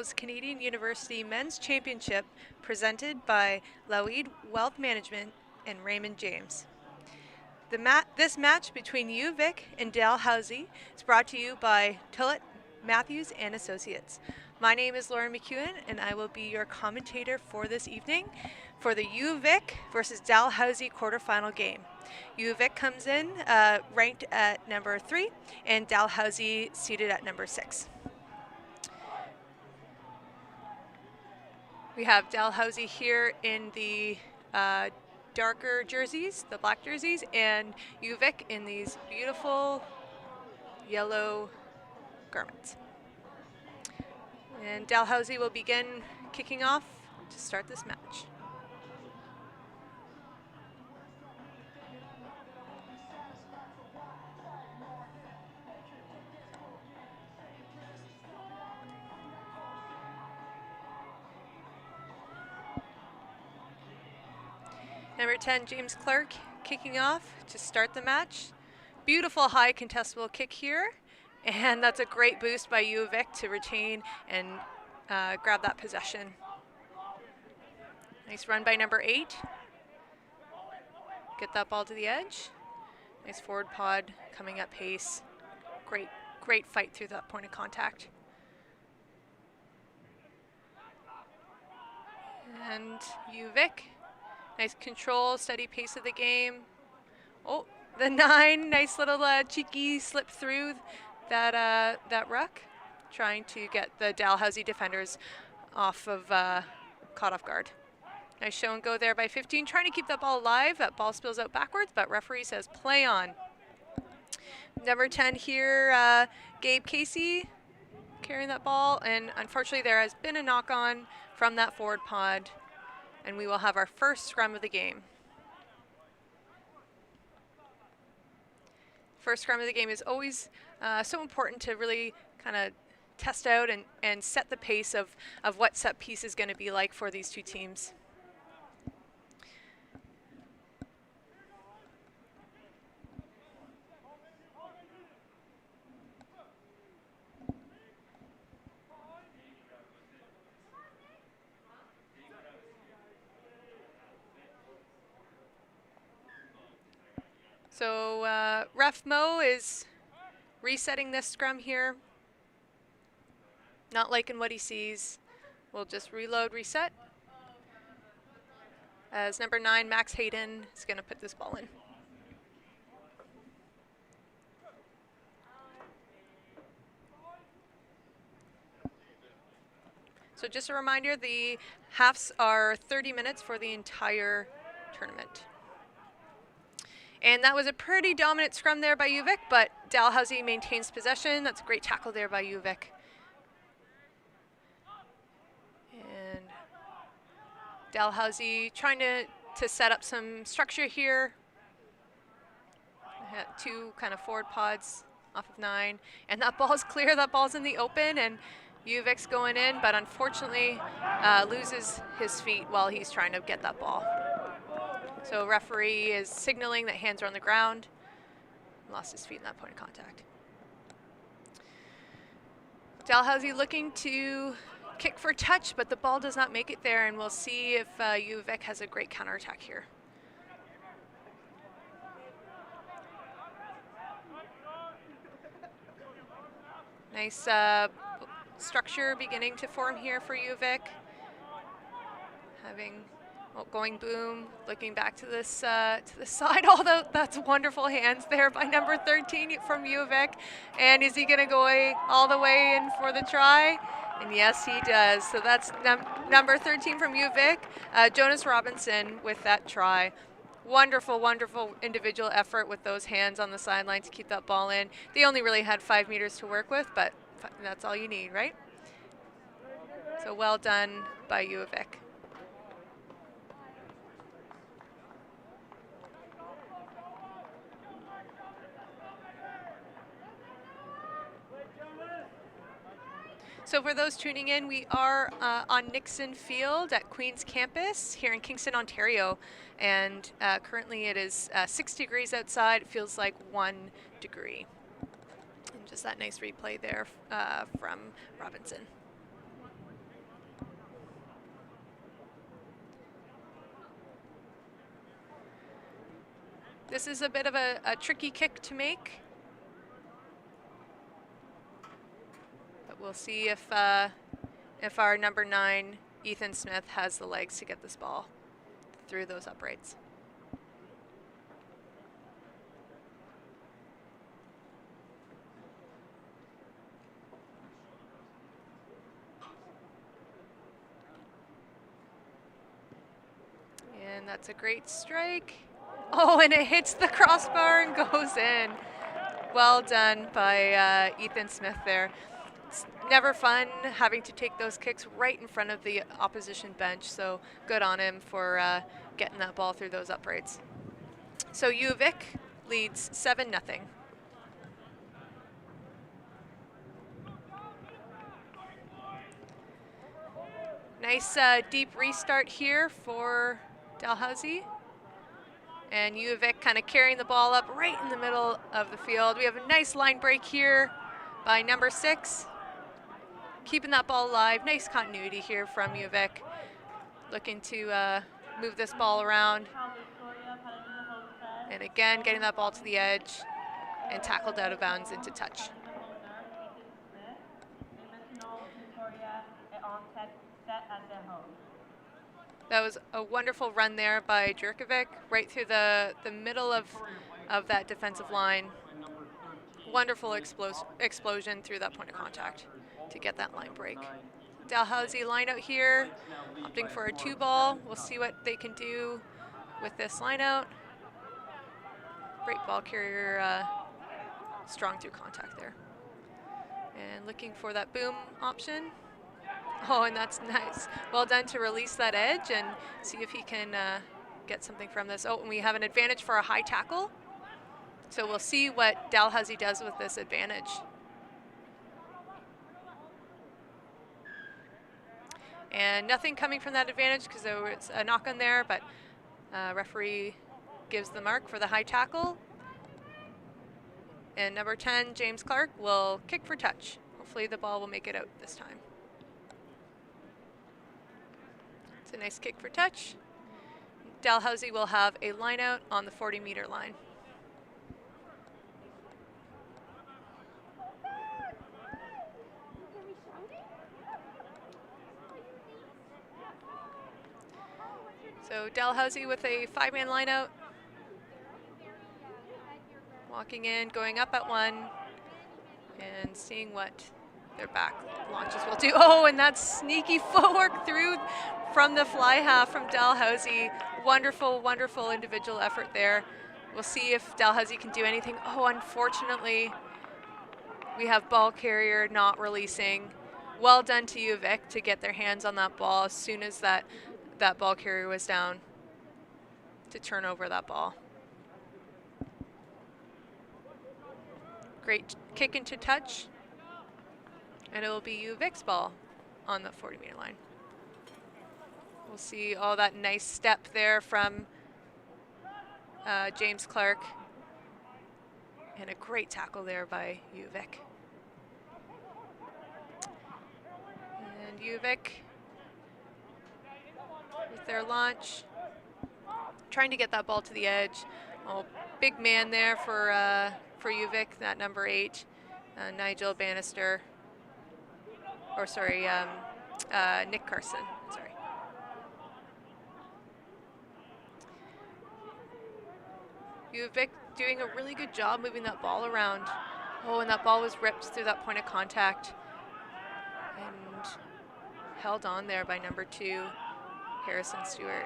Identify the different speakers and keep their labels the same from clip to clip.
Speaker 1: Dalhousie Canadian University Men's Championship presented by Loeid Wealth Management and Raymond James. This match between UVic and Dalhousie is brought to you by Tillett, Matthews and Associates. My name is Lauren McEwen and I will be your commentator for this evening for the UVic versus Dalhousie quarterfinal game. UVic comes in ranked at number 3 and Dalhousie seated at number 6. We have Dalhousie here in the darker jerseys, the black jerseys, and UVic in these beautiful yellow garments. And Dalhousie will begin kicking off to start this match. Number 10, James Clark, kicking off to start the match. Beautiful high contestable kick here, and that's a great boost by UVic to retain and grab that possession. Nice run by number 8. Get that ball to the edge. Nice forward pod coming up pace. Great fight through that point of contact. And UVic. Nice control, steady pace of the game. Oh, the 9, nice little cheeky slip through that ruck, trying to get the Dalhousie defenders off of caught off guard. Nice show and go there by 15, trying to keep that ball alive. That ball spills out backwards, but referee says play on. Number 10 here, Gabe Casey carrying that ball, and unfortunately there has been a knock on from that forward pod. And we will have our first scrum of the game. First scrum of the game is always so important to really kind of test out and set the pace of what set piece is going to be like for these two teams. So Ref Mo is resetting this scrum here. Not liking what he sees. We'll just reload, reset. As number 9, Max Hayden, is going to put this ball in. So just a reminder, the halves are 30 minutes for the entire tournament. And that was a pretty dominant scrum there by UVic, but Dalhousie maintains possession. That's a great tackle there by UVic. And Dalhousie trying to set up some structure here. 2 kind of forward pods off of 9. And that ball's clear, that ball's in the open, and UVic's going in, but unfortunately loses his feet while he's trying to get that ball. So referee is signaling that hands are on the ground. Lost his feet in that point of contact. Dalhousie looking to kick for touch, but the ball does not make it there, and we'll see if UVic has a great counterattack here. Nice structure beginning to form here for UVic. Going boom, looking back to this to the side. Although that's wonderful hands there by number 13 from UVic. And is he going to go all the way in for the try? And yes, he does. So that's number 13 from UVic, Jonas Robinson with that try. Wonderful, wonderful individual effort with those hands on the sideline to keep that ball in. They only really had 5 meters to work with, but that's all you need, right? So well done by UVic. So for those tuning in, we are on Nixon Field at Queen's Campus here in Kingston, Ontario. And currently it is 6 degrees outside. It feels like 1 degree. And just that nice replay there from Robinson. This is a bit of a tricky kick to make. But we'll see if our number 9, Ethan Smith, has the legs to get this ball through those uprights. And that's a great strike. Oh, and it hits the crossbar and goes in. Well done by Ethan Smith there. It's never fun having to take those kicks right in front of the opposition bench, so good on him for getting that ball through those uprights. So UVic leads 7-0. Nice deep restart here for Dalhousie. And UVic kind of carrying the ball up right in the middle of the field. We have a nice line break here by number 6. Keeping that ball alive. Nice continuity here from UVic. Looking to move this ball around. And again, getting that ball to the edge and tackled out of bounds into touch. That was a wonderful run there by Jerkovic, right through the middle of that defensive line. Wonderful explosion through that point of contact to get that line break. Dalhousie line out here, opting for a 2-ball. We'll see what they can do with this line out. Great ball carrier, strong through contact there. And looking for that boom option. Oh, and that's nice. Well done to release that edge and see if he can get something from this. Oh, and we have an advantage for a high tackle. So we'll see what Dalhousie does with this advantage. And nothing coming from that advantage because there was a knock on there, but referee gives the mark for the high tackle. And number 10, James Clark, will kick for touch. Hopefully the ball will make it out this time. It's a nice kick for touch. Dalhousie will have a line out on the 40-meter line. So Dalhousie with a 5-man line out. Walking in, going up at 1, and seeing what their back launches will do. Oh, and that sneaky footwork through from the fly half from Dalhousie. Wonderful, wonderful individual effort there. We'll see if Dalhousie can do anything. Oh, unfortunately, we have ball carrier not releasing. Well done to UVic to get their hands on that ball as soon as that ball carrier was down to turn over that ball. Great kick into touch. And it will be UVic's ball on the 40-meter line. We'll see all that nice step there from James Clark. And a great tackle there by UVic. And UVic with their launch, trying to get that ball to the edge. Oh, big man there for UVic, that number 8, Nigel Bannister. Or sorry, Nick Carson, sorry. UVic doing a really good job moving that ball around. Oh, and that ball was ripped through that point of contact and held on there by number 2, Harrison Stewart.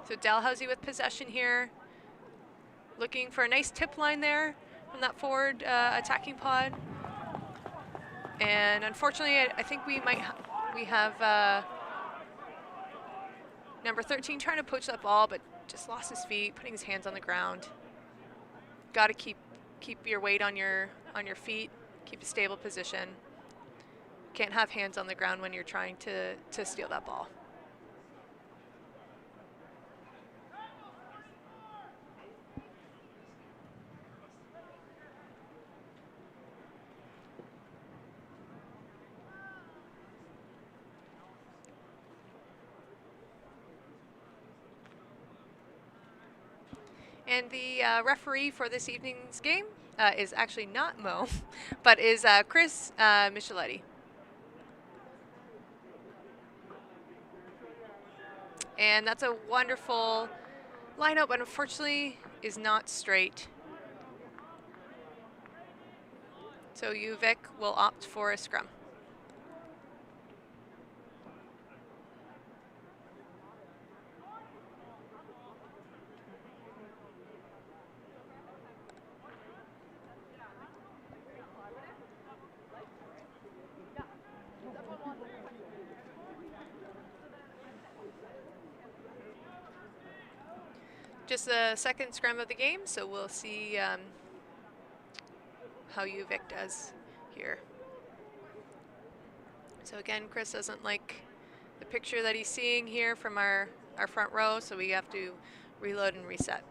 Speaker 1: So Dalhousie with possession here, looking for a nice tip line there from that forward attacking pod. And unfortunately, I think we have number 13 trying to poach that ball, but just lost his feet, putting his hands on the ground. Got to keep your weight on your feet, keep a stable position. Can't have hands on the ground when you're trying to steal that ball. And the referee for this evening's game is actually not Mo, but is Chris Micheletti. And that's a wonderful lineup, but unfortunately is not straight. So UVic will opt for a scrum. Just the second scrum of the game, so we'll see how UVic does here. So again, Chris doesn't like the picture that he's seeing here from our front row, so we have to reload and reset.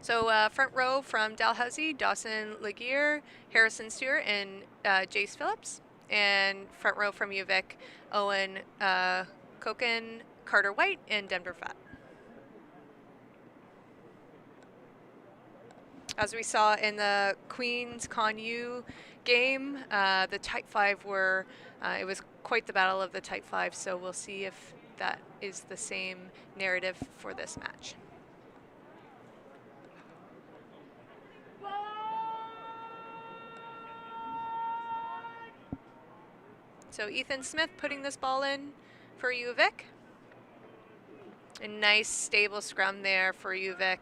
Speaker 1: So front row from Dalhousie, Dawson Laguerre, Harrison Stewart, and Jace Phillips. And front row from UVic, Owen Koken, Carter White, and Denver Fat. As we saw in the Queens Con U game, the Type 5 were, it was quite the battle of the Type 5, so we'll see if that is the same narrative for this match. So Ethan Smith putting this ball in for UVic. A nice stable scrum there for UVic.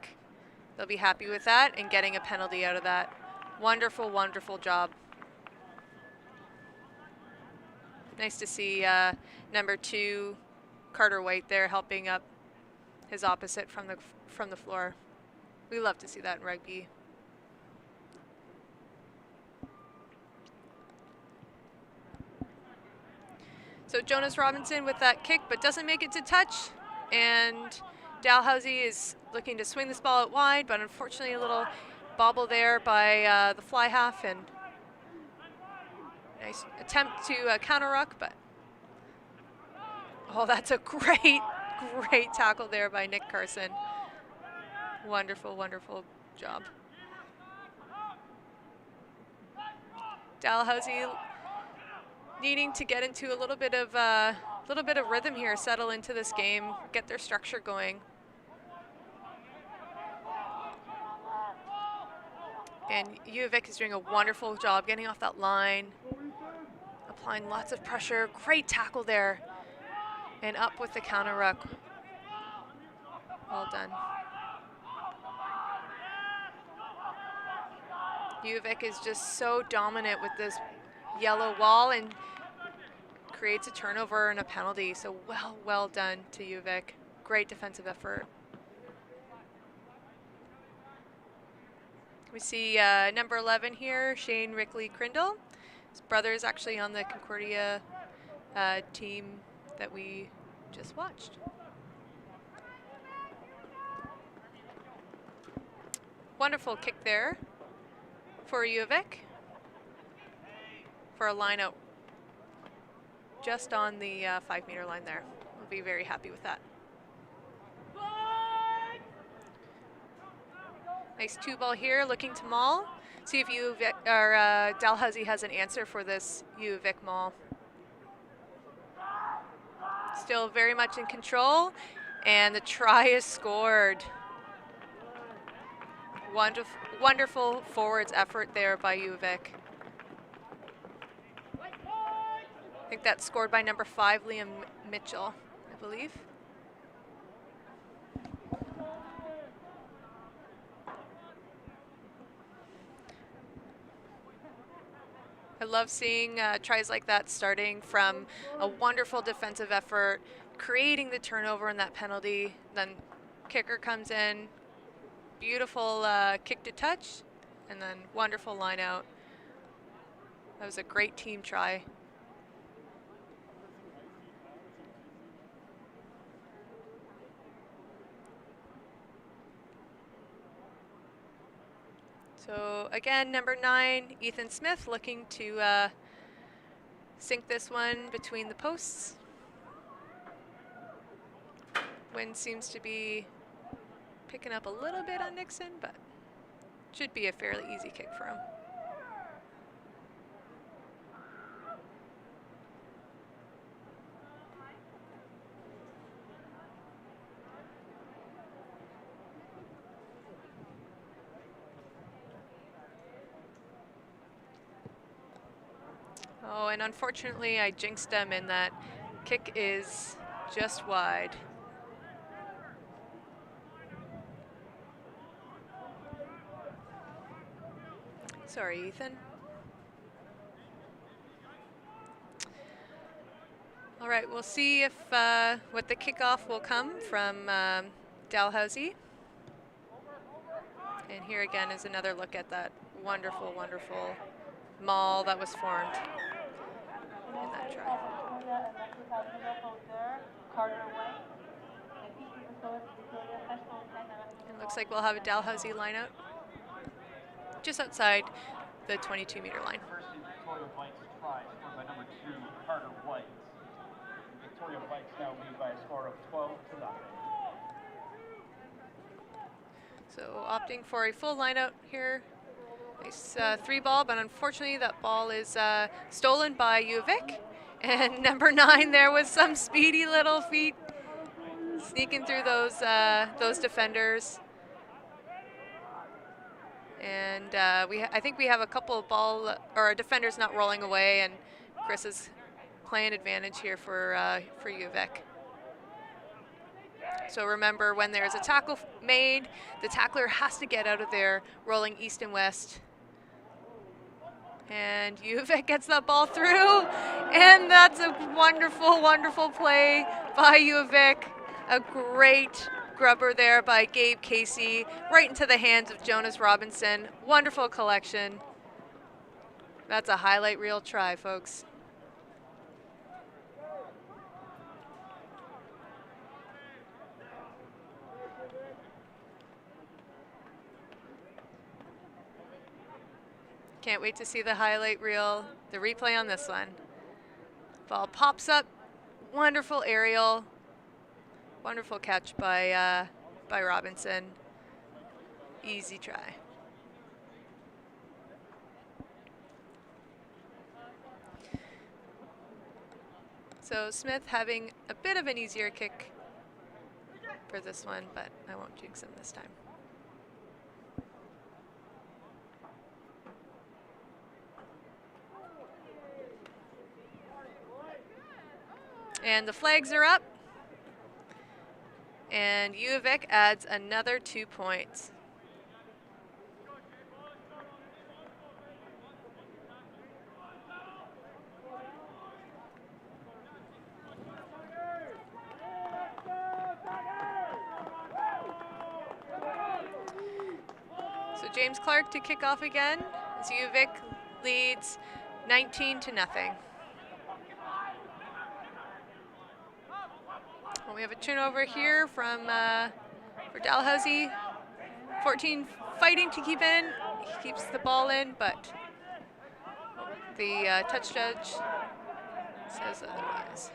Speaker 1: They'll be happy with that and getting a penalty out of that. Wonderful, wonderful job. Nice to see number 2, Carter White there helping up his opposite from the floor. We love to see that in rugby. So Jonas Robinson with that kick, but doesn't make it to touch. And Dalhousie is looking to swing this ball out wide, but unfortunately a little bobble there by the fly half, and nice attempt to counter ruck, but oh, that's a great, great tackle there by Nick Carson. Wonderful, wonderful job. Dalhousie needing to get into a little bit of rhythm here, settle into this game, get their structure going. And UVic is doing a wonderful job getting off that line, applying lots of pressure. Great tackle there, and up with the counter ruck. Well done. UVic is just so dominant with this yellow wall and creates a turnover and a penalty. So well done to UVic. Great defensive effort. We see number 11 here, Shane Rickley Crindle. His brother is actually on the Concordia team that we just watched. Wonderful kick there for UVic for a line out just on the 5-meter line there. We'll be very happy with that. Nice 2-ball here, looking to maul. See if UVic or Dalhousie has an answer for this UVic maul. Still very much in control, and the try is scored. Wonderful forwards effort there by UVic. I think that's scored by number 5, Liam Mitchell, I believe. I love seeing tries like that starting from a wonderful defensive effort, creating the turnover and that penalty, then kicker comes in, beautiful kick to touch, and then wonderful line out. That was a great team try. So again, number 9, Ethan Smith looking to sink this one between the posts. Wind seems to be picking up a little bit on Nixon, but should be a fairly easy kick for him. Oh, and unfortunately I jinxed him, and that kick is just wide. Sorry, Ethan. All right, we'll see if what the kickoff will come from Dalhousie. And here again is another look at that wonderful, wonderful maul that was formed in that try. It looks like we'll have a Dalhousie line out just outside the 22-meter line. So opting for a full line out here. Nice 3-ball, but unfortunately that ball is stolen by UVic. And number 9 there with some speedy little feet sneaking through those defenders. And I think we have a couple of defenders not rolling away, and Chris is playing advantage here for UVic. So remember, when there's a tackle made, the tackler has to get out of there rolling east and west. And UVic gets that ball through, and that's a wonderful, wonderful play by UVic. A great grubber there by Gabe Casey, right into the hands of Jonas Robinson. Wonderful collection. That's a highlight reel try, folks. Can't wait to see the highlight reel, the replay on this one. Ball pops up, wonderful aerial, wonderful catch by Robinson. Easy try. So Smith having a bit of an easier kick for this one, but I won't jinx him this time. And the flags are up. And UVic adds another 2 points. So James Clark to kick off again as UVic leads 19-0. Well, we have a turnover here for Dalhousie. 14 fighting to keep in. He keeps the ball in, but the touch judge says otherwise.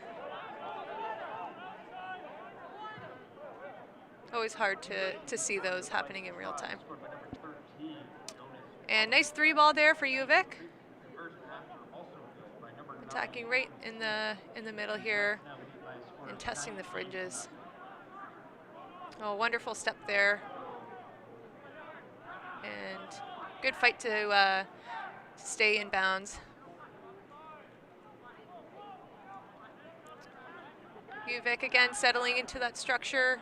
Speaker 1: Always hard to see those happening in real time. And nice 3-ball there for UVic. Attacking right in the middle here and testing the fringes. Oh, wonderful step there. And good fight to stay in bounds. UVic again settling into that structure.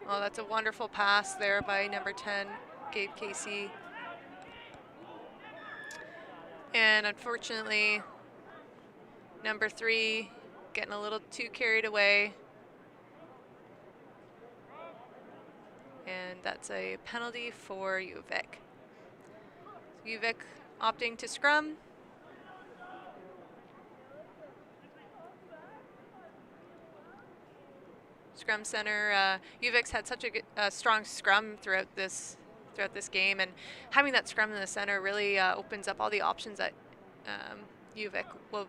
Speaker 1: Oh, that's a wonderful pass there by number 10, Gabe Casey. And unfortunately, number 3 getting a little too carried away. And that's a penalty for UVic. UVic opting to scrum. Scrum center. UVic's had such a strong scrum throughout this game, and having that scrum in the center really opens up all the options that UVic will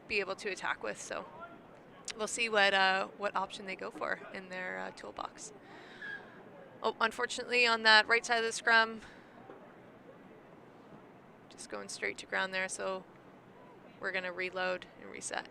Speaker 1: be able to attack with. So we'll see what option they go for in their toolbox. Oh, unfortunately on that right side of the scrum, just going straight to ground there, so we're going to reload and reset.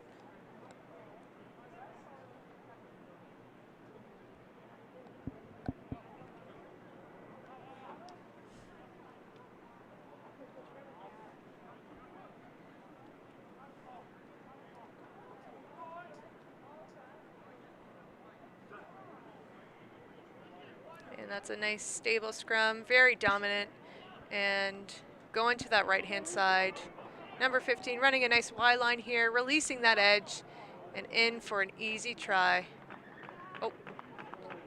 Speaker 1: And that's a nice stable scrum, very dominant, and going to that right-hand side. Number 15 running a nice Y line here, releasing that edge, and in for an easy try. Oh,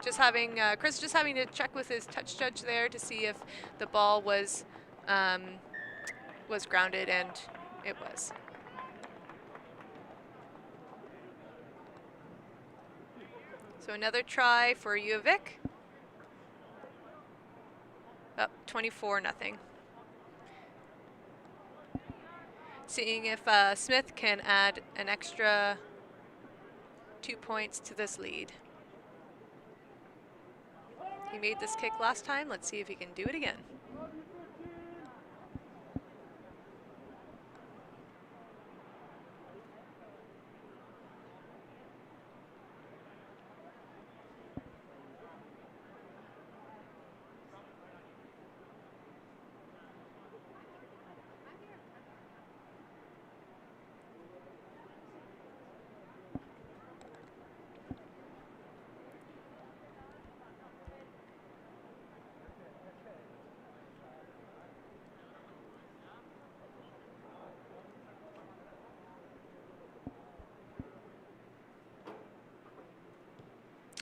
Speaker 1: just having Chris just having to check with his touch judge there to see if the ball was grounded, and it was. So another try for UVic. Up 24-0. Seeing if Smith can add an extra 2 points to this lead. He made this kick last time. Let's see if he can do it again.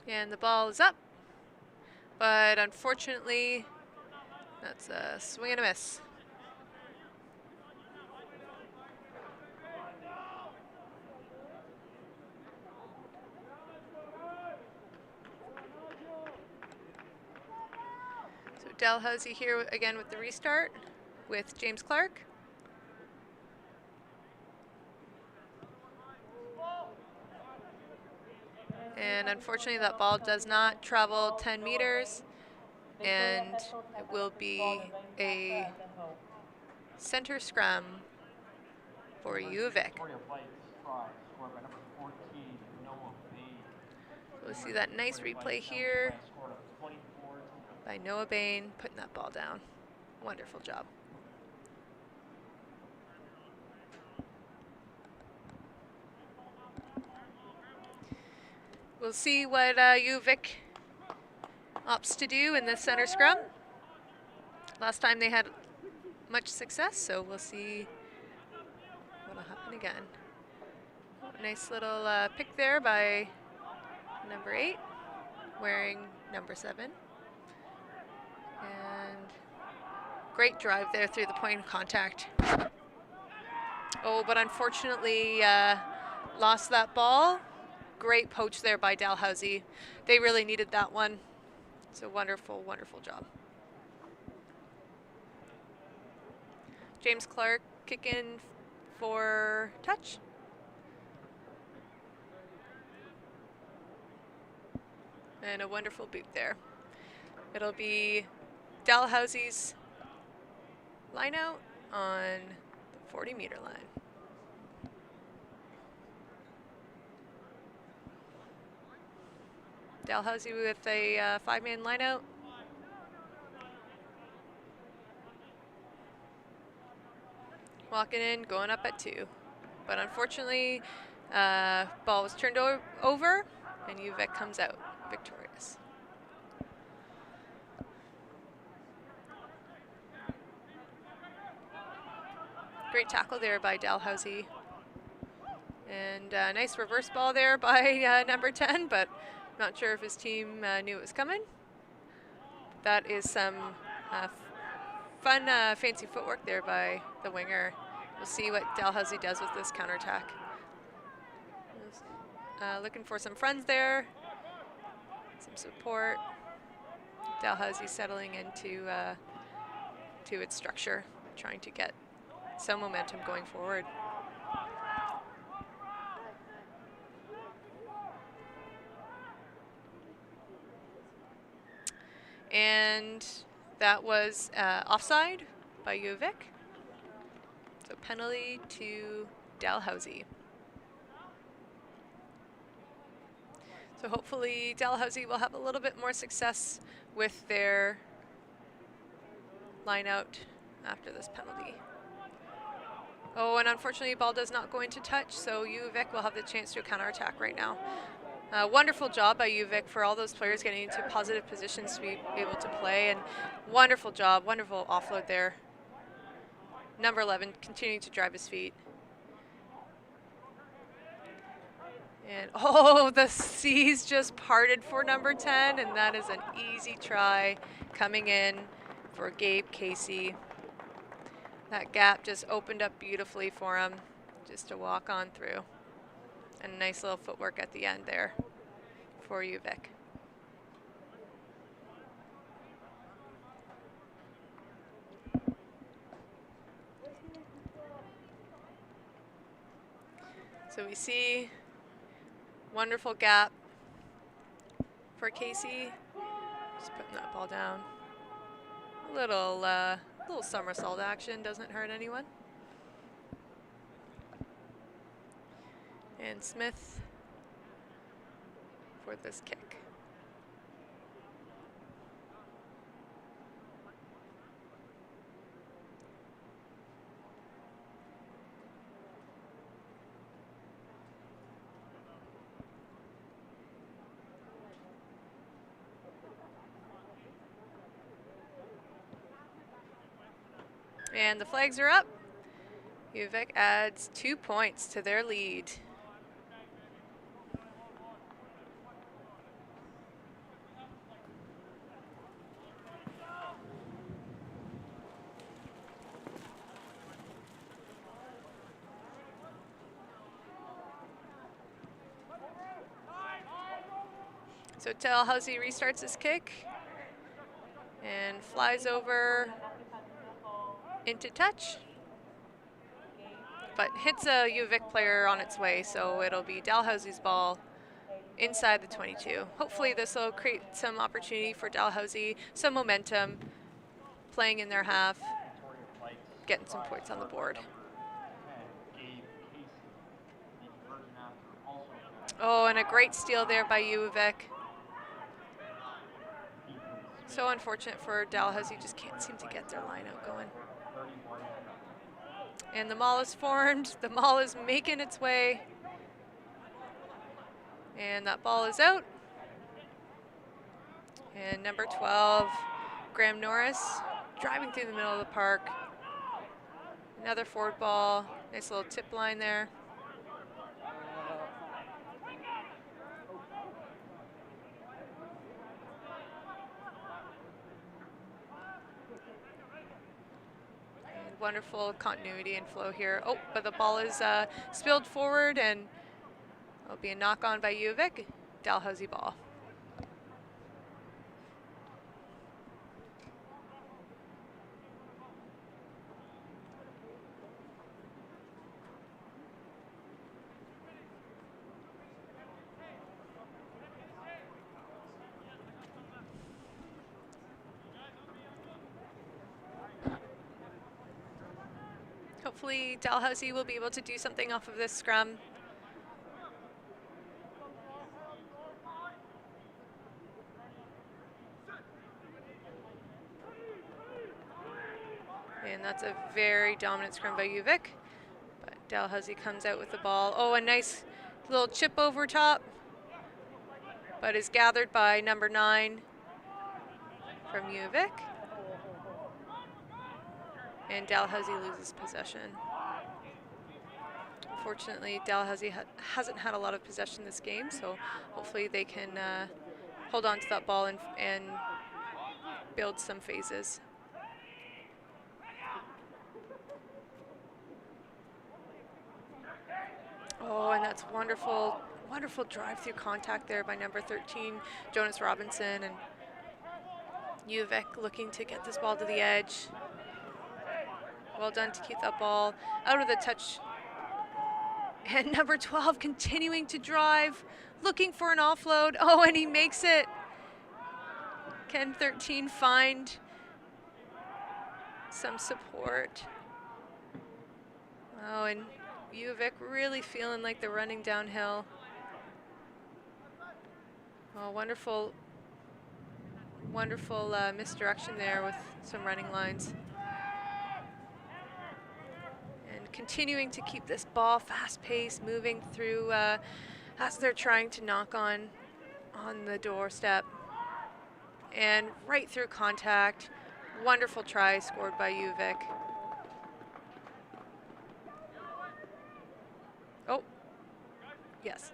Speaker 1: And the ball is up, but unfortunately, that's a swing and a miss. So Dalhousie here again with the restart with James Clark. And unfortunately that ball does not travel 10 meters, and it will be a center scrum for UVic. We'll see that nice replay here by Noah Bain, putting that ball down. Wonderful job. We'll see what UVic opts to do in this center scrum. Last time they had much success, so we'll see what'll happen again. Nice little pick there by number 8, wearing number 7. And great drive there through the point of contact. Oh, but unfortunately lost that ball. Great poach there by Dalhousie. They really needed that one. It's a wonderful, wonderful job. James Clark kicking for touch. And a wonderful boot there. It'll be Dalhousie's line out on the 40-meter line. Dalhousie with a 5-man line out. Walking in, going up at 2. But unfortunately, ball was turned over, and UVic comes out victorious. Great tackle there by Dalhousie. And a nice reverse ball there by number 10, but not sure if his team knew it was coming. That is some fun, fancy footwork there by the winger. We'll see what Dalhousie does with this counterattack. Looking for some friends there, some support. Dalhousie settling into to its structure, trying to get some momentum going forward. And that was offside by UVic. So penalty to Dalhousie. So hopefully Dalhousie will have a little bit more success with their line out after this penalty. Oh, and unfortunately ball does not go into touch, so UVic will have the chance to counterattack right now. Wonderful job by UVic for all those players getting into positive positions to be able to play, and wonderful job, wonderful offload there. Number 11 continuing to drive his feet. And oh, the seas just parted for number 10, and that is an easy try coming in for Gabe Casey. That gap just opened up beautifully for him just to walk on through. And a nice little footwork at the end there for UVic. So we see wonderful gap for Casey. Just putting that ball down. A little somersault action doesn't hurt anyone. And Smith for this kick. And the flags are up. UVic adds 2 points to their lead. So Dalhousie restarts his kick and flies over into touch, but hits a UVic player on its way, so it'll be Dalhousie's ball inside the 22. Hopefully this will create some opportunity for Dalhousie, some momentum, playing in their half, getting some points on the board. Oh, and a great steal there by UVic. So unfortunate for Dalhousie, just can't seem to get their line out going. And the maul is formed. The maul is making its way. And that ball is out. And number 12, Graham Norris, driving through the middle of the park. Another forward ball. Nice little tip line there. Wonderful continuity and flow here. Oh, but the ball is spilled forward, and it'll be a knock on by UVic. Dalhousie ball. Hopefully Dalhousie will be able to do something off of this scrum. And that's a very dominant scrum by UVic. But Dalhousie comes out with the ball. Oh, a nice little chip over top, but is gathered by number 9 from UVic. And Dalhousie loses possession. Unfortunately, Dalhousie hasn't had a lot of possession this game, so hopefully they can hold on to that ball and build some phases. Oh, and that's wonderful, wonderful drive-through contact there by number 13, Jonas Robinson, and UVic looking to get this ball to the edge. Well done to keep that ball out of the touch. And number 12 continuing to drive, looking for an offload. Oh, and he makes it. Can 13 find some support? Oh, and UVic really feeling like they're running downhill. Oh, wonderful, wonderful misdirection there with some running lines. And continuing to keep this ball fast-paced, moving through as they're trying to knock on the doorstep. And right through contact. Wonderful try scored by UVic. Oh, yes.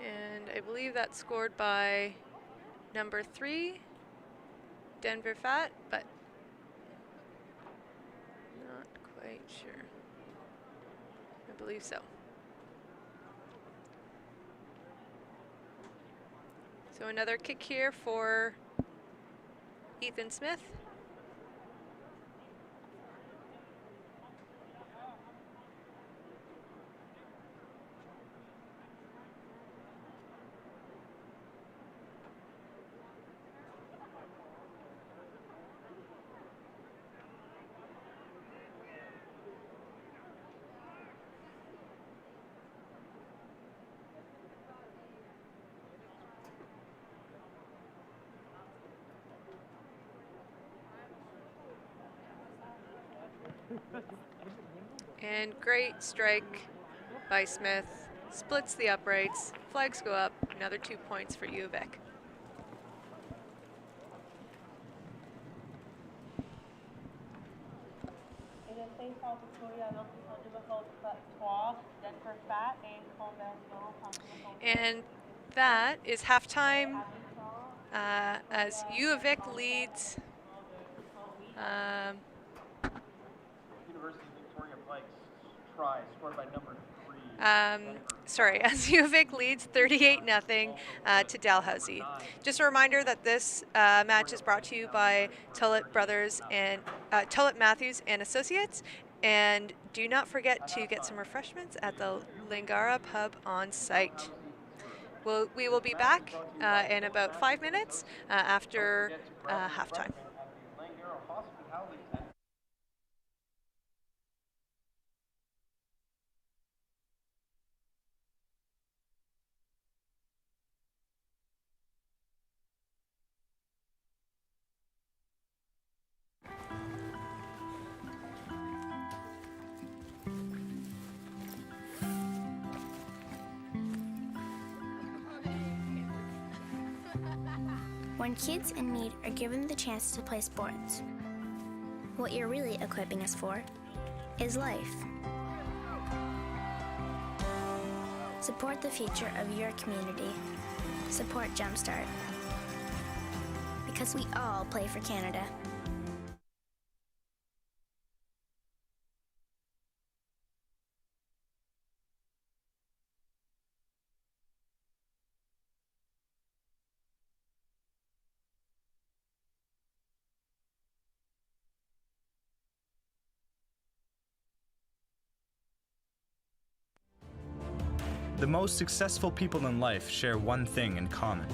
Speaker 1: And I believe that's scored by number 3, Denver Fat, but not quite sure. I believe so. So another kick here for Ethan Smith. And great strike by Smith. Splits the uprights. Flags go up. Another 2 points for UVic. And that is halftime as UVic leads.
Speaker 2: Try scored by number
Speaker 1: 3. As UVic leads 38-0 to Dalhousie. Just a reminder that this match is brought to you by Tullett Brothers and Tullett Matthews and Associates. And do not forget to get some refreshments at the Lingara pub on site. We will be back in about 5 minutes after halftime.
Speaker 3: When kids in need are given the chance to play sports, what you're really equipping us for is life. Support the future of your community. Support Jumpstart. Because we all play for Canada.
Speaker 4: The most successful people in life share one thing in common.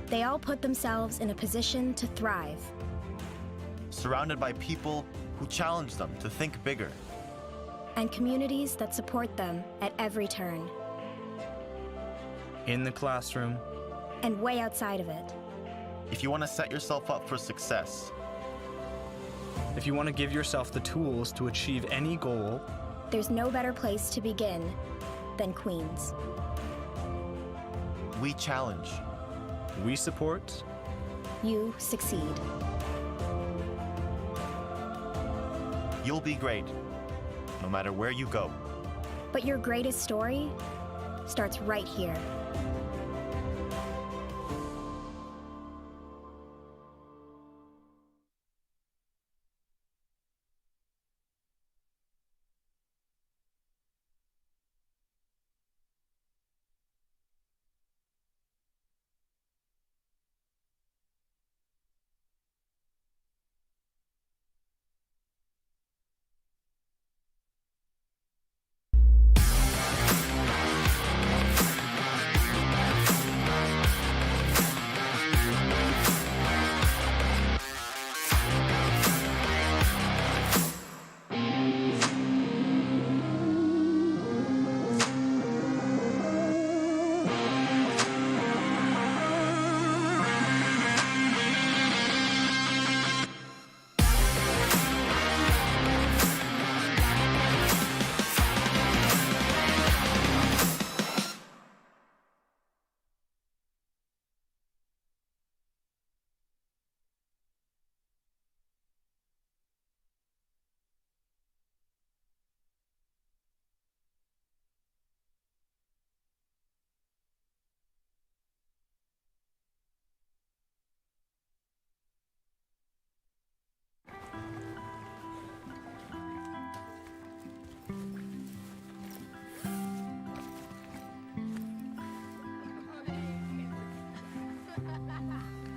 Speaker 5: They all put themselves in a position to thrive.
Speaker 6: Surrounded by people who challenge them to think bigger.
Speaker 5: And communities that support them at every turn.
Speaker 4: In the classroom.
Speaker 5: And way outside of it.
Speaker 6: If you want to set yourself up for success.
Speaker 4: If you want to give yourself the tools to achieve any goal.
Speaker 5: There's no better place to begin than Queens.
Speaker 6: We challenge.
Speaker 4: We support.
Speaker 5: You succeed.
Speaker 6: You'll be great, no matter where you go.
Speaker 5: But your greatest story starts right here.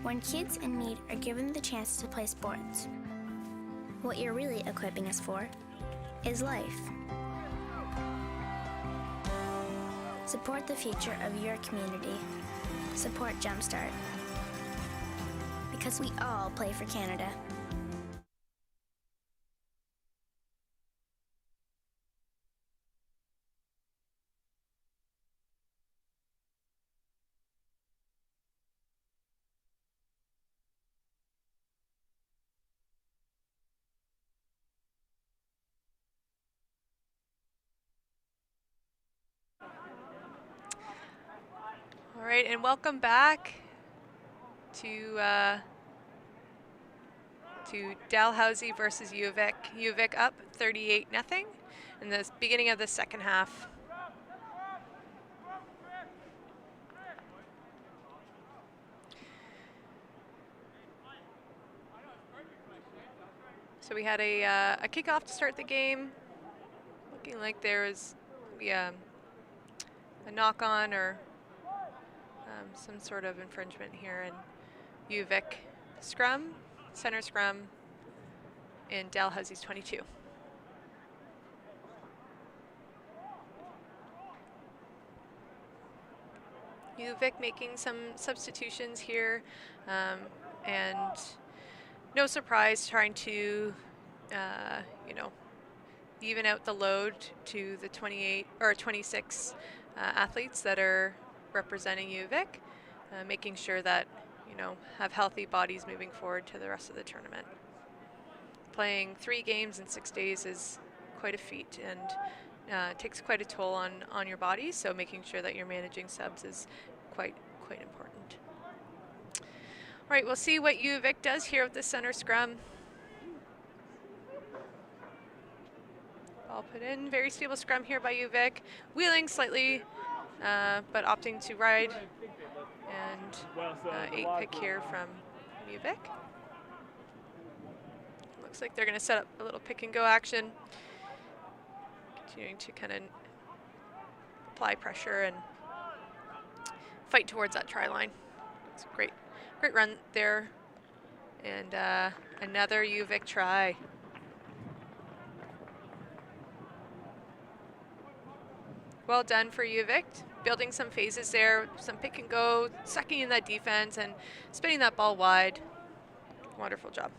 Speaker 3: When kids in need are given the chance to play sports, what you're really equipping us for is life. Support the future of your community. Support Jumpstart. Because we all play for Canada.
Speaker 1: All right, and welcome back to Dalhousie versus UVic. UVic up 38-0 in the beginning of the second half. So we had a kickoff to start the game. Looking like there was a knock-on or some sort of infringement here in UVic scrum, center scrum in Dalhousie's 22. UVic making some substitutions here, and no surprise trying to, even out the load to the 28 or 26 athletes that are representing UVic, making sure that, have healthy bodies moving forward to the rest of the tournament. Playing 3 games in 6 days is quite a feat, and takes quite a toll on your body, so making sure that you're managing subs is quite important. All right, we'll see what UVic does here with the center scrum. Ball put in, very stable scrum here by UVic, wheeling slightly, but opting to ride, and 8 pick here from UVic. Looks like they're going to set up a little pick and go action, continuing to kind of apply pressure and fight towards that try line. It's a great run there, and another UVic try. Well done for UVic, building some phases there, some pick and go, sucking in that defense and spinning that ball wide. Wonderful job.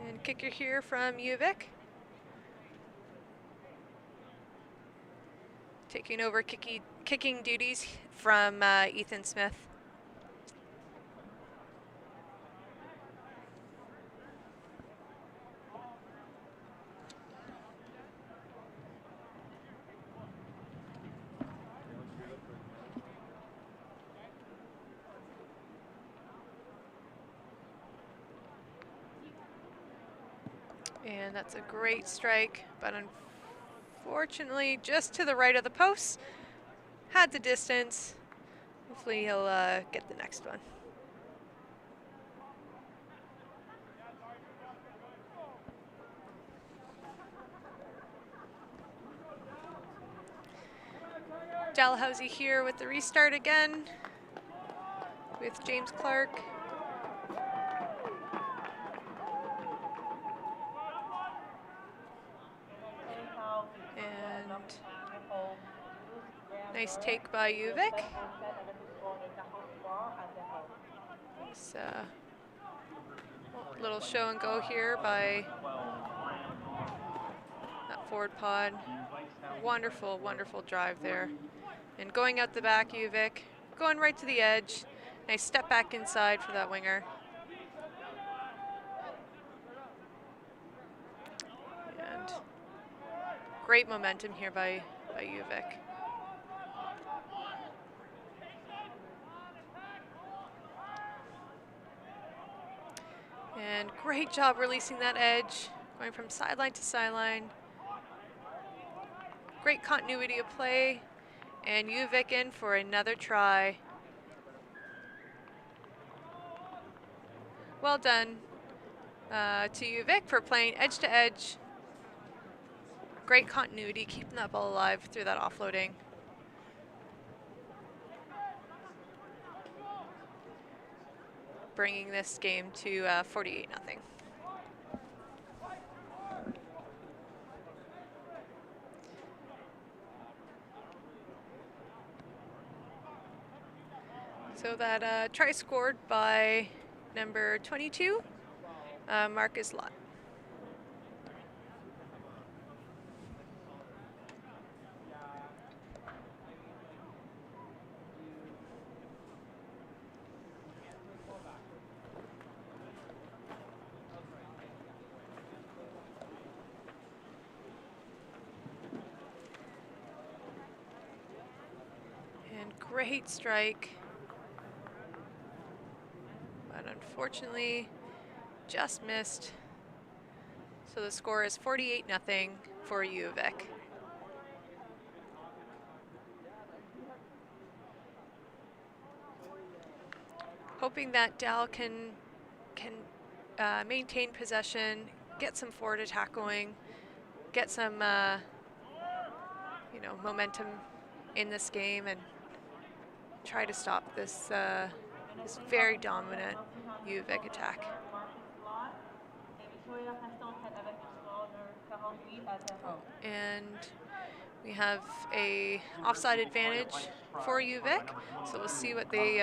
Speaker 1: And kicker here from UVic. Taking over kicking duties from Ethan Smith. And that's a great strike, but unfortunately just to the right of the post. Had the distance. Hopefully he'll get the next one. Dalhousie here with the restart again with James Clark. And nice take by UVic. Nice little show and go here by that forward pod. Wonderful, wonderful drive there. And going out the back, UVic, going right to the edge. Nice step back inside for that winger. And great momentum here by UVic. And great job releasing that edge, going from sideline to sideline. Great continuity of play, and UVic in for another try. Well done to UVic for playing edge to edge. Great continuity, keeping that ball alive through that offloading. Bringing this game to 48-0. So that try scored by number 22, Marcus Lott. And great strike. But unfortunately, just missed. So the score is 48-0 for UVic. Hoping that Dal can maintain possession, get some forward attack going, get some momentum in this game, and try to stop this this very dominant UVic attack. And we have a offside advantage for UVic, so we'll see what they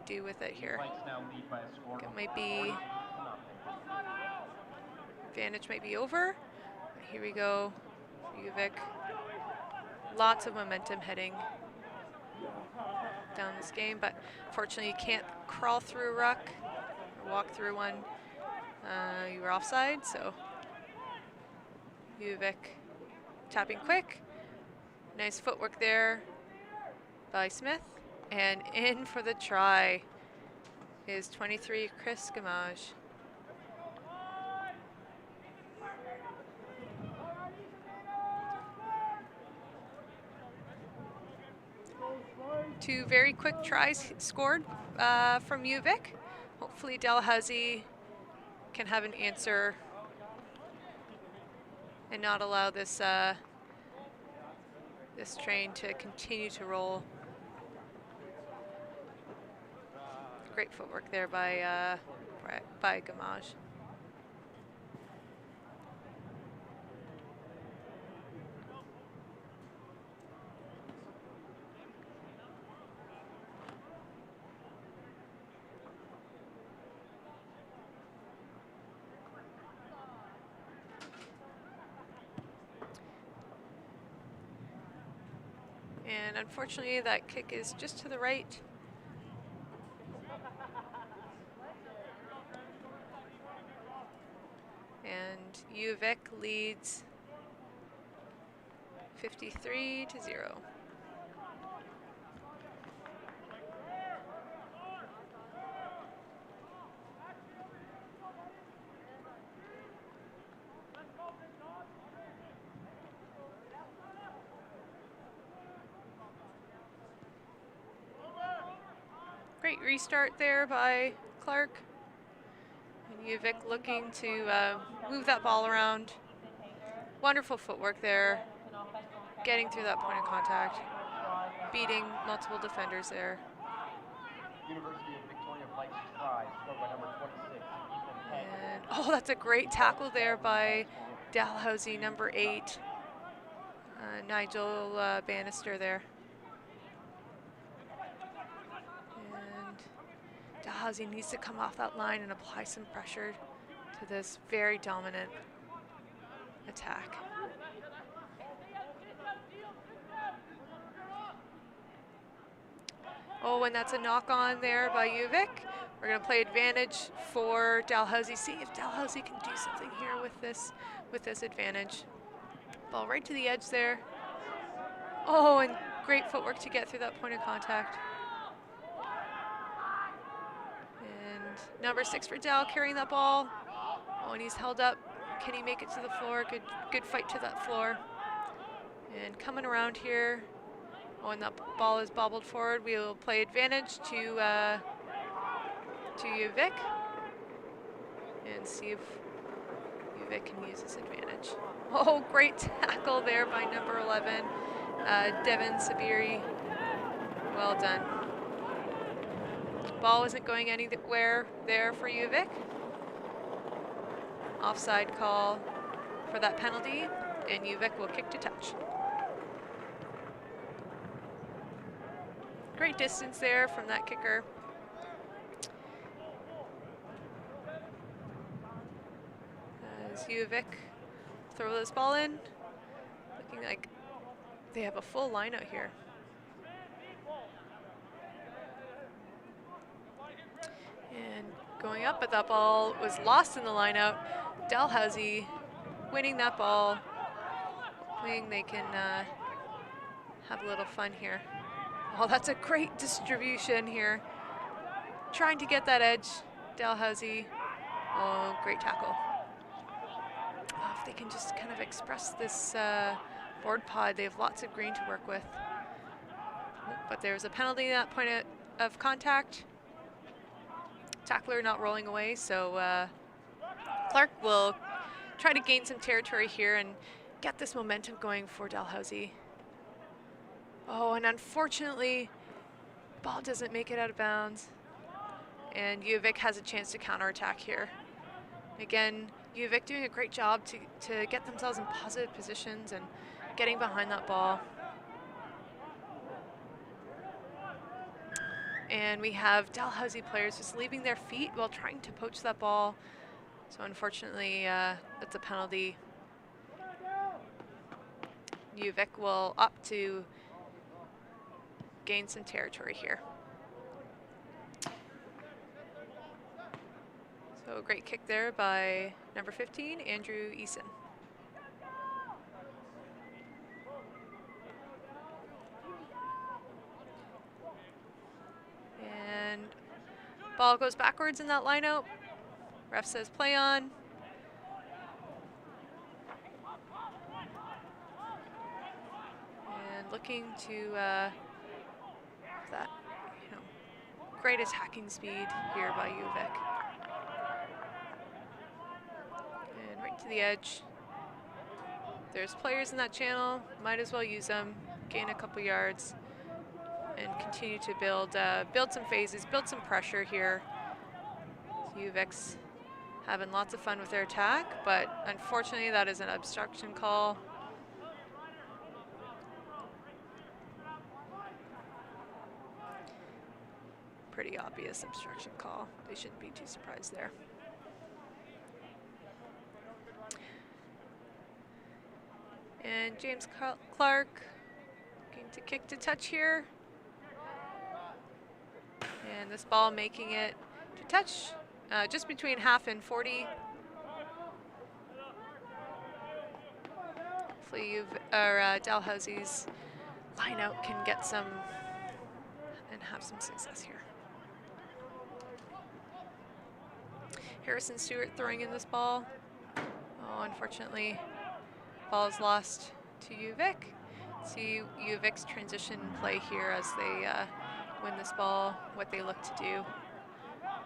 Speaker 1: do with it here. It might be advantage might be over. Here we go, UVic. Lots of momentum heading down this game, but fortunately you can't crawl through a ruck or walk through one. You were offside, so UVic tapping quick. Nice footwork there by Smith, and in for the try is 23 Chris Gamage. Two very quick tries scored from UVic. Hopefully Dalhousie can have an answer and not allow this this train to continue to roll. Great footwork there by Gamage. And unfortunately, that kick is just to the right. And UVic leads 53-0. Great restart there by Clark. And UVic looking to move that ball around. Wonderful footwork there. Getting through that point of contact. Beating multiple defenders there.
Speaker 2: University of Victoria Vikes try, scored by number 26, Ethan Peck.
Speaker 1: And, oh, that's a great tackle there by Dalhousie, number 8. Nigel Bannister there. And Dalhousie needs to come off that line and apply some pressure to this very dominant attack. Oh, and that's a knock on there by UVic. We're going to play advantage for Dalhousie. See if Dalhousie can do something here with this advantage. Ball right to the edge there. Oh, and great footwork to get through that point of contact. And number 6 for Dal carrying that ball. Oh, and he's held up. Can he make it to the floor? Good fight to that floor. And coming around here. Oh, and that ball is bobbled forward. We will play advantage to UVic. and see if UVic can use this advantage. Oh, great tackle there by number 11, Devin Sabiri. Well done. Ball wasn't going anywhere there for UVic. Offside call for that penalty, and UVic will kick to touch. Great distance there from that kicker. As UVic throw this ball in, looking like they have a full line out here. And going up, but that ball was lost in the line out. Dalhousie winning that ball, hoping they can have a little fun here. Oh, that's a great distribution here. Trying to get that edge, Dalhousie. Oh, great tackle. Oh, if they can just kind of express this board pod, they have lots of green to work with. Oh, but there's a penalty at that point of contact. Tackler not rolling away, so Clark will try to gain some territory here and get this momentum going for Dalhousie. Oh, and unfortunately, ball doesn't make it out of bounds. And UVic has a chance to counterattack here. Again, UVic doing a great job to get themselves in positive positions and getting behind that ball. And we have Dalhousie players just leaving their feet while trying to poach that ball. So unfortunately, that's a penalty. UVic will opt to gain some territory here. So a great kick there by number 15, Andrew Eason. And ball goes backwards in that line out. Ref says play on. And looking to that, great attacking speed here by UVic. And right to the edge. There's players in that channel, might as well use them, gain a couple yards, and continue to build some phases, build some pressure here. UVic's having lots of fun with their attack, but unfortunately that is an obstruction call. Pretty obvious obstruction call. They shouldn't be too surprised there. And James Clark looking to kick to touch here. And this ball making it to touch just between half and 40. Hopefully Dalhousie's line out can get some and have some success here. Harrison Stewart throwing in this ball. Oh, unfortunately, ball is lost to UVic. See UVic's transition play here as they win this ball, what they look to do. Oh,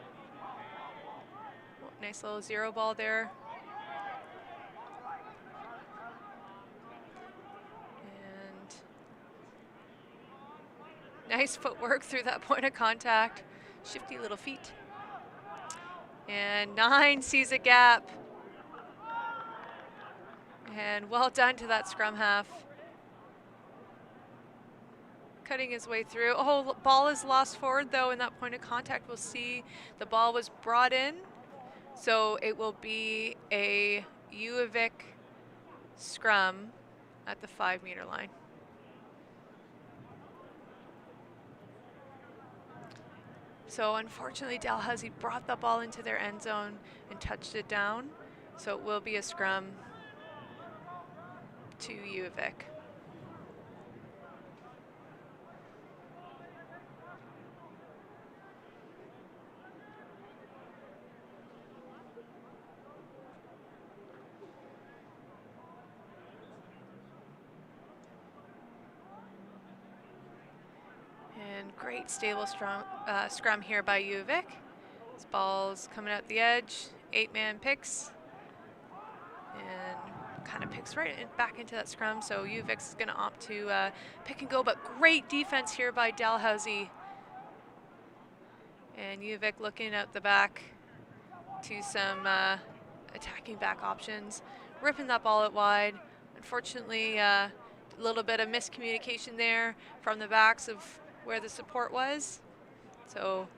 Speaker 1: nice little zero ball there. And nice footwork through that point of contact. Shifty little feet. And 9 sees a gap. And well done to that scrum half. Cutting his way through. Oh, ball is lost forward though in that point of contact. We'll see the ball was brought in. So it will be a UVic scrum at the 5-meter line. So unfortunately, Dalhousie brought the ball into their end zone and touched it down. So it will be a scrum to UVic. And great stable scrum here by UVic. This ball's coming out the edge, 8-man picks and kind of picks right back into that scrum. So UVic's going to opt to pick and go, but great defense here by Dalhousie. And UVic looking at the back to some attacking back options, ripping that ball out wide. Unfortunately, a little bit of miscommunication there from the backs of where the support was. So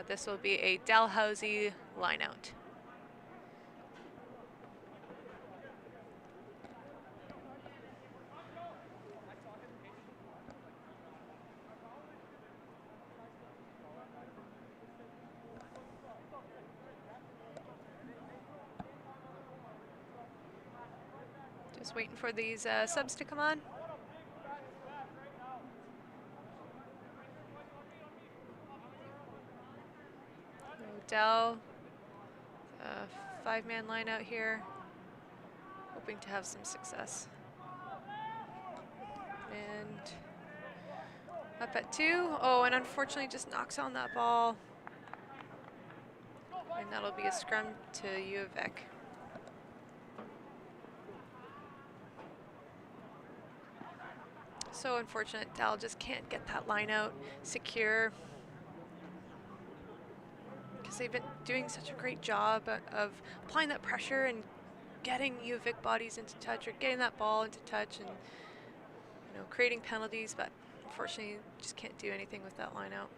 Speaker 1: this will be a Dalhousie lineout. Just waiting for these subs to come on. Dell, 5-man line out here, hoping to have some success. And up at 2. Oh, and unfortunately just knocks on that ball. And that'll be a scrum to UVic. So unfortunate, Dell just can't get that line out secure, because they've been doing such a great job of applying that pressure and getting UVic bodies into touch, or getting that ball into touch, and creating penalties, but unfortunately just can't do anything with that line out.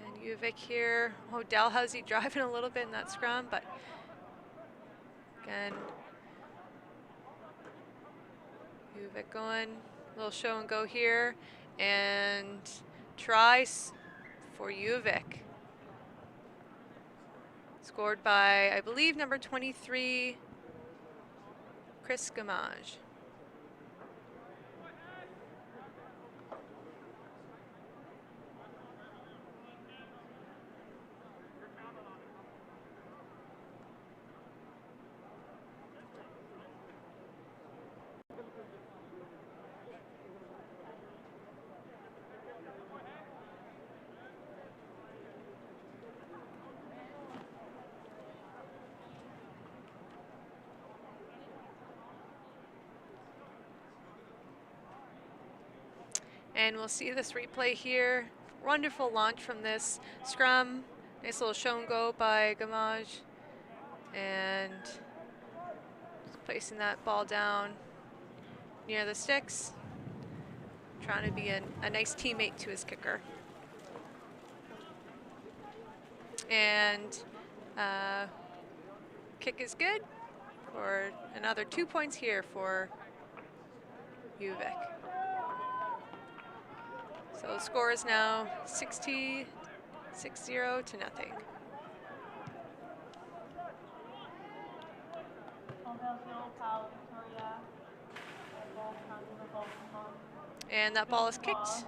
Speaker 1: And UVic here, oh, Dalhousie driving a little bit in that scrum, but again, UVic going, a little show and go here, and tries for UVic. Scored by, I believe, number 23, Chris Gamage. And we'll see this replay here. Wonderful launch from this scrum. Nice little show and go by Gamage. And just placing that ball down near the sticks. Trying to be a nice teammate to his kicker. And kick is good for another 2 points here for UVic. So the score is now 6-0 to nothing. And that ball is kicked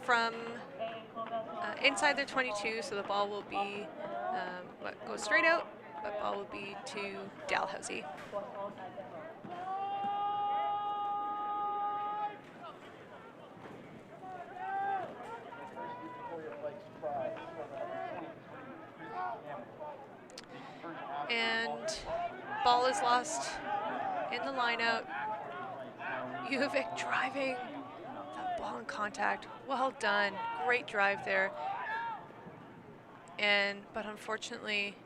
Speaker 1: from inside their 22, so the ball will be, goes straight out, but ball will be to Dalhousie. And ball is lost in the lineout. UVic driving that ball in contact. Well done. Great drive there. But unfortunately,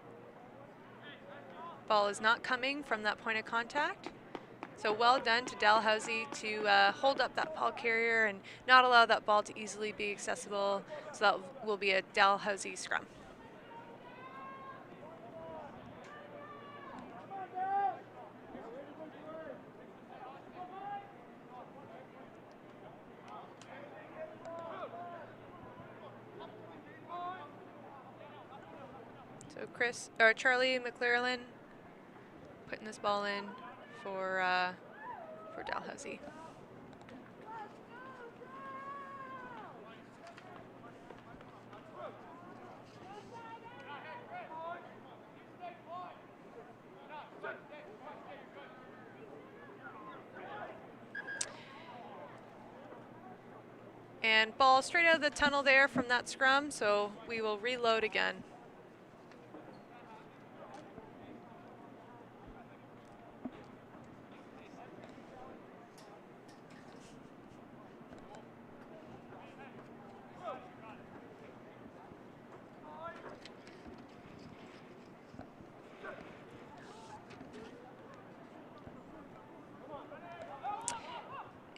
Speaker 1: ball is not coming from that point of contact. So well done to Dalhousie to hold up that ball carrier and not allow that ball to easily be accessible. So that will be a Dalhousie scrum. So Charlie McLaren putting this ball in for Dalhousie. And ball straight out of the tunnel there from that scrum, so we will reload again.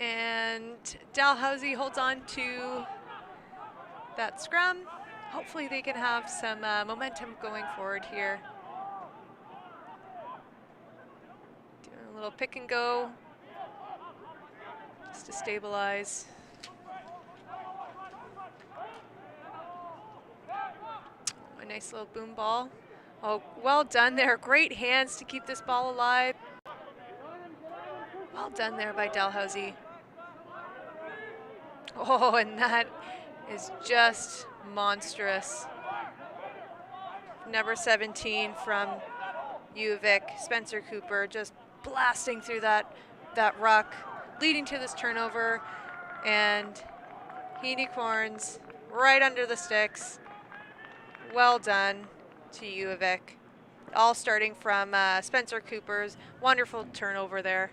Speaker 1: And Dalhousie holds on to that scrum. Hopefully they can have some momentum going forward here. Doing a little pick and go just to stabilize. A nice little boom ball. Oh, well done there. Great hands to keep this ball alive. Well done there by Dalhousie. Oh, and that is just monstrous. Number 17 from UVic, Spencer Cooper, just blasting through that ruck, leading to this turnover, and Unicorns right under the sticks. Well done to UVic. All starting from Spencer Cooper's wonderful turnover there.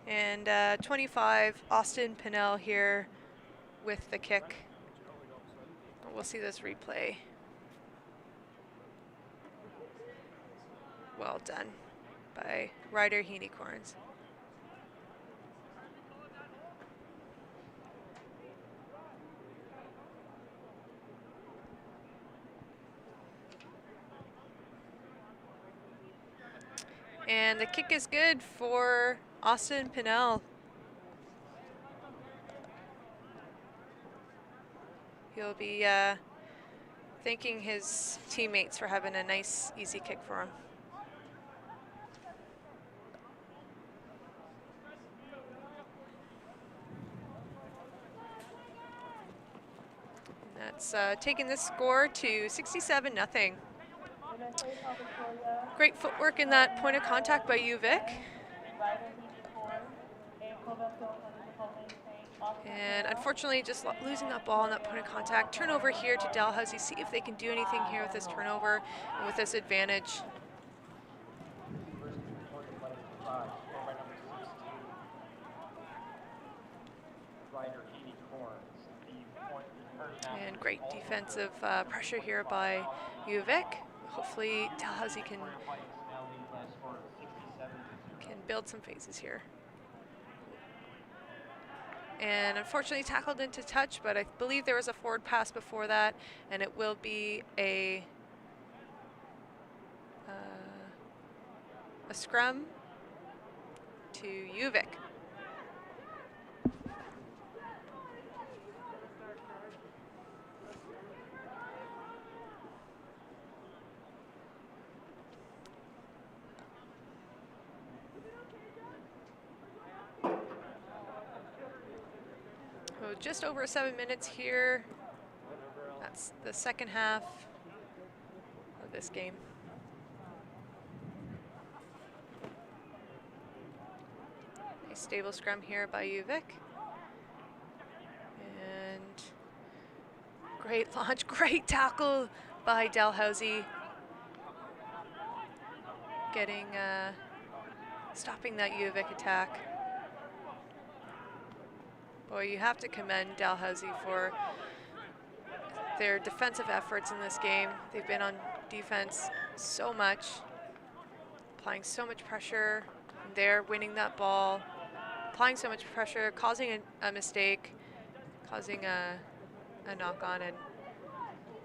Speaker 1: And 25, Austin Pinnell here with the kick. We'll see this replay. Well done by Ryder Unicorns. And the kick is good for Austin Pinnell. He'll be thanking his teammates for having a nice, easy kick for him. That's taking the score to 67-0. Great footwork in that point of contact by UVic. And unfortunately, just losing that ball on that point of contact. Turnover here to Dalhousie. See if they can do anything here with this turnover and with this advantage. And great defensive pressure here by UVic. Hopefully Dalhousie can build some phases here. And unfortunately tackled into touch, but I believe there was a forward pass before that, and it will be a scrum to UVic. So just over 7 minutes here. That's the second half of this game. Nice stable scrum here by UVic. And great launch, great tackle by Dalhousie. Getting, stopping that UVic attack. Boy, you have to commend Dalhousie for their defensive efforts in this game. They've been on defense so much, applying so much pressure. They're winning that ball, applying so much pressure, causing a mistake, causing a knock-on, and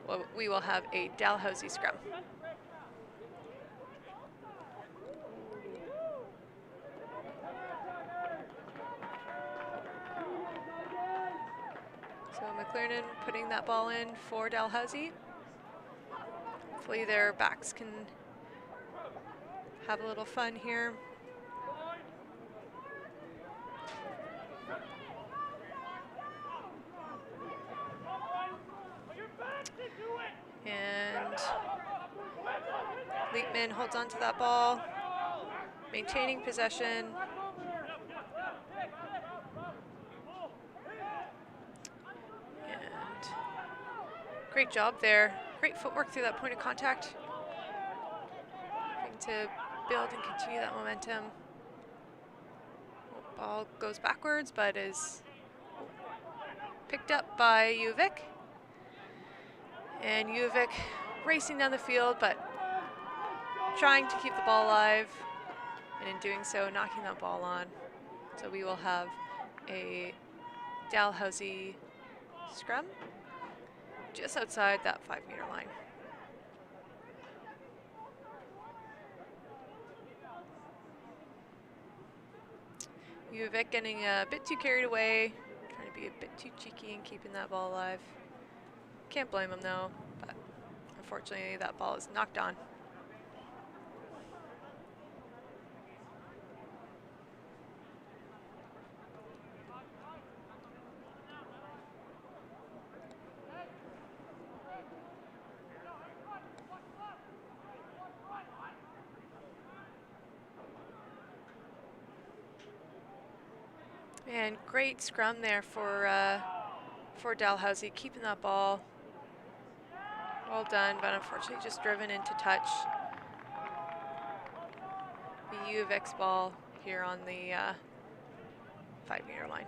Speaker 1: well, we will have a Dalhousie scrum. So McLernan putting that ball in for Dalhousie. Hopefully their backs can have a little fun here. And Leapman holds on to that ball, maintaining possession. And great job there. Great footwork through that point of contact. Trying to build and continue that momentum. Ball goes backwards, but is picked up by UVic. And UVic racing down the field, but trying to keep the ball alive, and in doing so, knocking that ball on. So we will have a Dalhousie scrum just outside that 5-meter line. UVic getting a bit too carried away, trying to be a bit too cheeky and keeping that ball alive. Can't blame him though, but unfortunately that ball is knocked on. And great scrum there for Dalhousie, keeping that ball. Well done, but unfortunately just driven into touch. The UVic's ball here on the 5-meter line.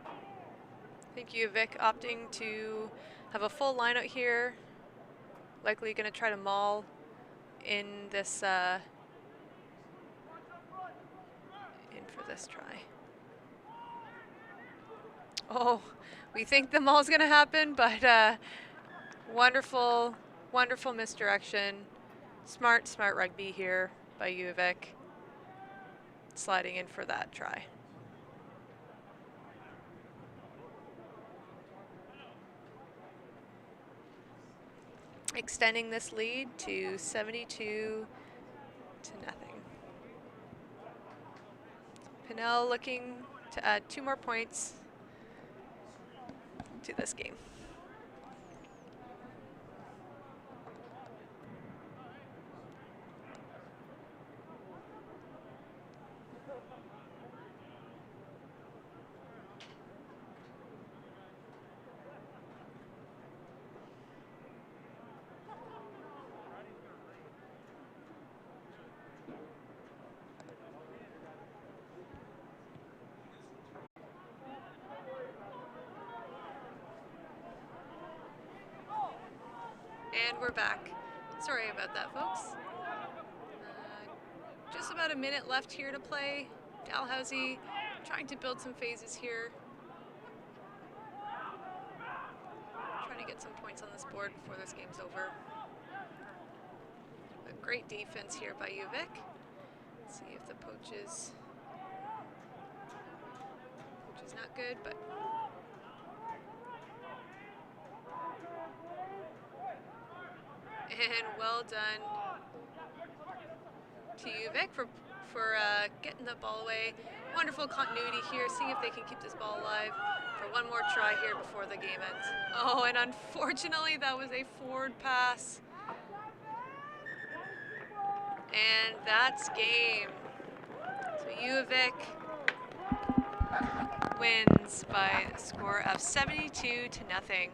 Speaker 1: I think UVic opting to have a full line out here. Likely going to try to maul in this this try. Oh, we think the maul's gonna happen, but wonderful, wonderful misdirection. Smart rugby here by UVic. Sliding in for that try. Extending this lead to 72-0. Pinnell looking to add 2 more points to this game. And we're back. Sorry about that, folks. Just about a minute left here to play. Dalhousie trying to build some phases here. Trying to get some points on this board before this game's over. A great defense here by UVic. Let's see if the poach is not good, but and well done to UVic for getting the ball away. Wonderful continuity here, seeing if they can keep this ball alive for one more try here before the game ends. Oh, and unfortunately that was a forward pass. And that's game. So UVic wins by a score of 72-0.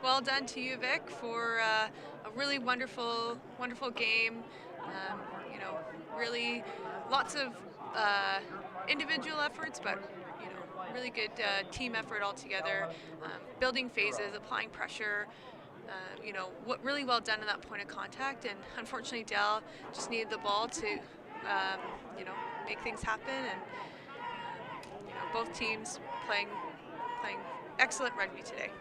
Speaker 1: Well done to UVic for a really wonderful game. You know, really lots of individual efforts, but you know, really good team effort altogether. Building phases, applying pressure. You know, really well done in that point of contact. And unfortunately, Dal just needed the ball to, you know, make things happen. And you know, both teams playing excellent rugby today.